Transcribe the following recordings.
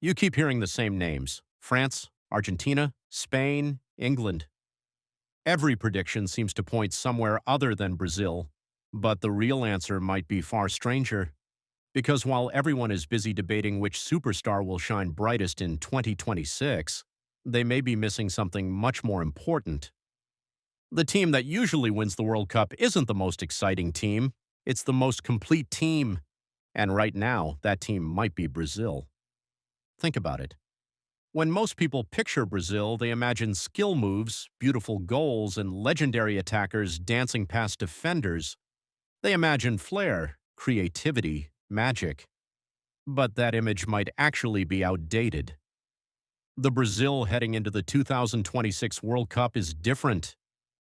You keep hearing the same names: France, Argentina, Spain, England. Every prediction seems to point somewhere other than Brazil, but the real answer might be far stranger. Because while everyone is busy debating which superstar will shine brightest in 2026, they may be missing something much more important. The team that usually wins the World Cup isn't the most exciting team, it's the most complete team. And right now, that team might be Brazil. Think about it. When most people picture Brazil, they imagine skill moves, beautiful goals, and legendary attackers dancing past defenders. They imagine flair, creativity, magic. But that image might actually be outdated. The Brazil heading into the 2026 World Cup is different.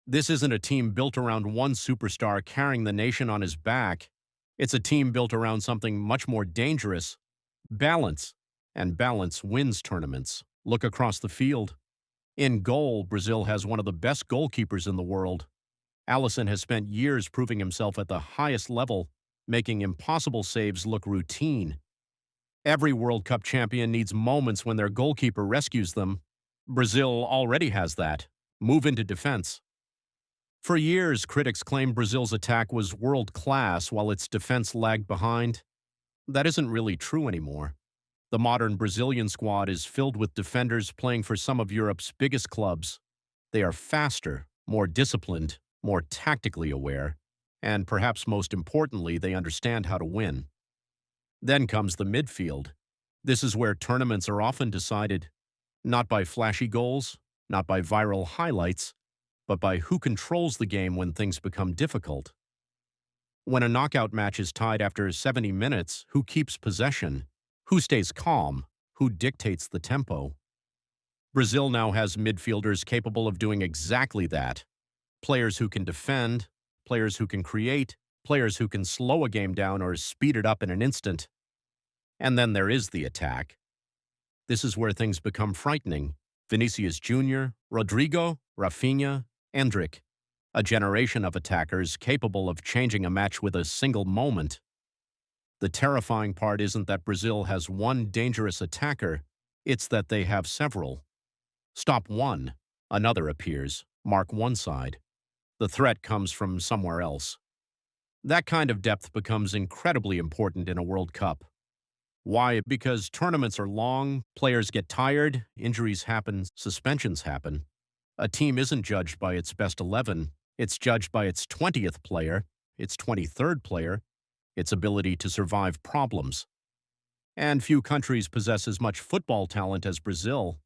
This isn't a team built around one superstar carrying the nation on his back. It's a team built around something much more dangerous: balance. And balance wins tournaments. Look across the field. In goal, Brazil has one of the best goalkeepers in the world. Alisson has spent years proving himself at the highest level, making impossible saves look routine. Every World Cup champion needs moments when their goalkeeper rescues them. Brazil already has that. Move into defense. For years, critics claimed Brazil's attack was world-class while its defense lagged behind. That isn't really true anymore. The modern Brazilian squad is filled with defenders playing for some of Europe's biggest clubs. They are faster, more disciplined, more tactically aware, and perhaps most importantly, they understand how to win. Then comes the midfield. This is where tournaments are often decided, not by flashy goals, not by viral highlights, but by who controls the game when things become difficult. When a knockout match is tied after 70 minutes, who keeps possession? Who stays calm? Who dictates the tempo? Brazil now has midfielders capable of doing exactly that. Players who can defend, players who can create, players who can slow a game down or speed it up in an instant. And then there is the attack. This is where things become frightening. Vinicius Jr., Rodrigo, Rafinha, Endrick. A generation of attackers capable of changing a match with a single moment. The terrifying part isn't that Brazil has one dangerous attacker, it's that they have several. Stop one, another appears, mark one side. The threat comes from somewhere else. That kind of depth becomes incredibly important in a World Cup. Why? Because tournaments are long, players get tired, injuries happen, suspensions happen. A team isn't judged by its best 11, it's judged by its 20th player, its 23rd player, its ability to survive problems. And few countries possess as much football talent as Brazil.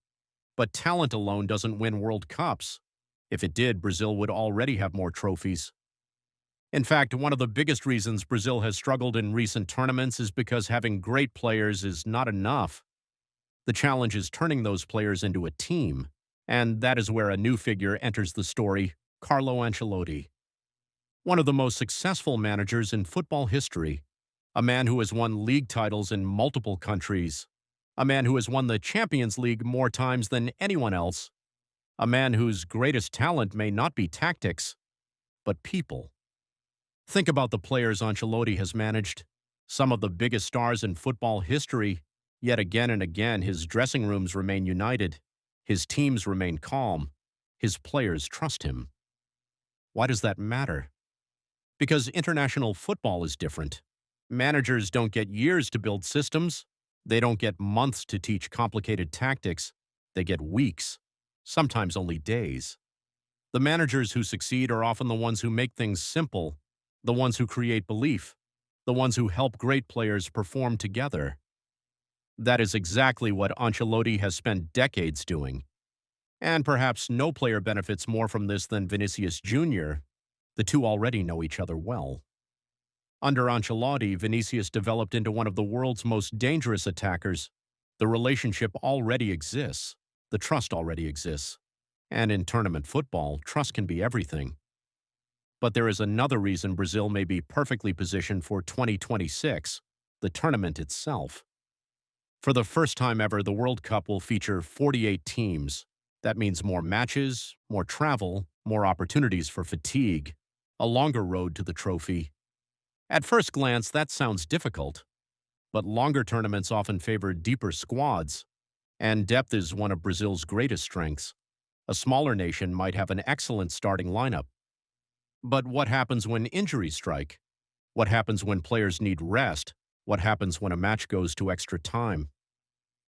But talent alone doesn't win World Cups. If it did, Brazil would already have more trophies. In fact, one of the biggest reasons Brazil has struggled in recent tournaments is because having great players is not enough. The challenge is turning those players into a team. And that is where a new figure enters the story: Carlo Ancelotti. One of the most successful managers in football history. A man who has won league titles in multiple countries. A man who has won the Champions League more times than anyone else. A man whose greatest talent may not be tactics, but people. Think about the players Ancelotti has managed. Some of the biggest stars in football history, yet again and again his dressing rooms remain united. His teams remain calm. His players trust him. Why does that matter? Because international football is different. Managers don't get years to build systems. They don't get months to teach complicated tactics. They get weeks, sometimes only days. The managers who succeed are often the ones who make things simple, the ones who create belief, the ones who help great players perform together. That is exactly what Ancelotti has spent decades doing. And perhaps no player benefits more from this than Vinicius Jr. The two already know each other well. Under Ancelotti, Vinicius developed into one of the world's most dangerous attackers. The relationship already exists. The trust already exists. And in tournament football, trust can be everything. But there is another reason Brazil may be perfectly positioned for 2026, the tournament itself. For the first time ever, the World Cup will feature 48 teams. That means more matches, more travel, more opportunities for fatigue, a longer road to the trophy. At first glance, that sounds difficult. but longer tournaments often favor deeper squads, and depth is one of Brazil's greatest strengths. A smaller nation might have an excellent starting lineup. But what happens when injuries strike? What happens when players need rest? What happens when a match goes to extra time?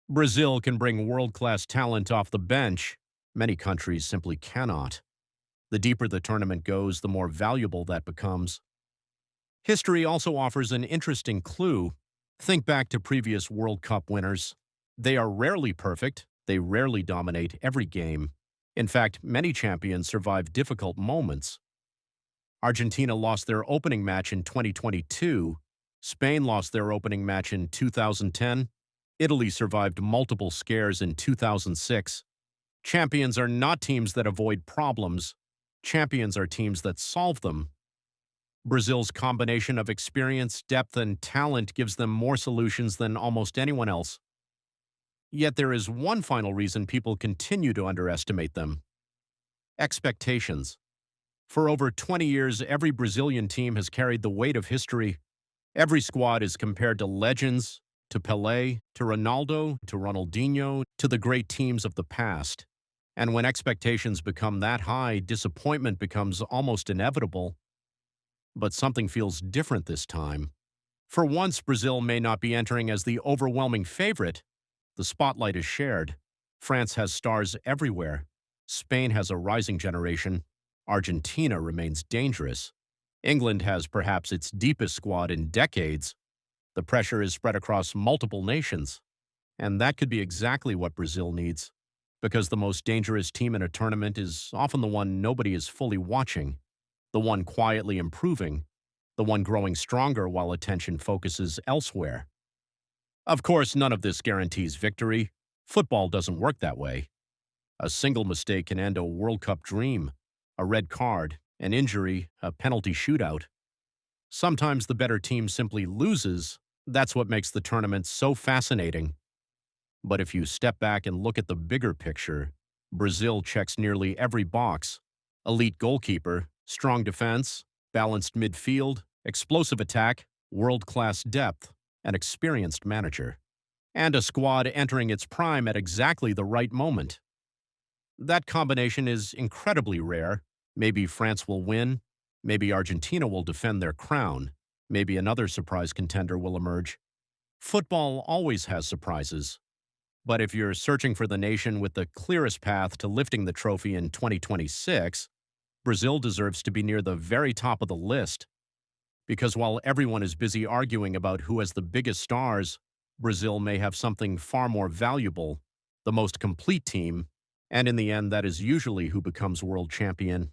Brazil can bring world-class talent off the bench. Many countries simply cannot. The deeper the tournament goes, the more valuable that becomes. History also offers an interesting clue. Think back to previous World Cup winners. They are rarely perfect. They rarely dominate every game. In fact, many champions survive difficult moments. Argentina lost their opening match in 2022. Spain lost their opening match in 2010. Italy survived multiple scares in 2006. Champions are not teams that avoid problems. Champions are teams that solve them. Brazil's combination of experience, depth, and talent gives them more solutions than almost anyone else. Yet there is one final reason people continue to underestimate them: expectations. For over 20 years, every Brazilian team has carried the weight of history. Every squad is compared to legends, to Pelé, to Ronaldo, to Ronaldinho, to the great teams of the past. And when expectations become that high, disappointment becomes almost inevitable. But something feels different this time. For once, Brazil may not be entering as the overwhelming favorite. The spotlight is shared. France has stars everywhere. Spain has a rising generation. Argentina remains dangerous. England has perhaps its deepest squad in decades. The pressure is spread across multiple nations. And that could be exactly what Brazil needs, because the most dangerous team in a tournament is often the one nobody is fully watching, the one quietly improving, the one growing stronger while attention focuses elsewhere. Of course, none of this guarantees victory. Football doesn't work that way. A single mistake can end a World Cup dream: a red card, an injury, a penalty shootout. Sometimes the better team simply loses. That's what makes the tournament so fascinating. But if you step back and look at the bigger picture, Brazil checks nearly every box: elite goalkeeper, strong defense, balanced midfield, explosive attack, world-class depth, an experienced manager, and a squad entering its prime at exactly the right moment. That combination is incredibly rare. Maybe France will win. Maybe Argentina will defend their crown. Maybe another surprise contender will emerge. Football always has surprises. But if you're searching for the nation with the clearest path to lifting the trophy in 2026, Brazil deserves to be near the very top of the list. Because while everyone is busy arguing about who has the biggest stars, Brazil may have something far more valuable: the most complete team, and in the end, that is usually who becomes world champion.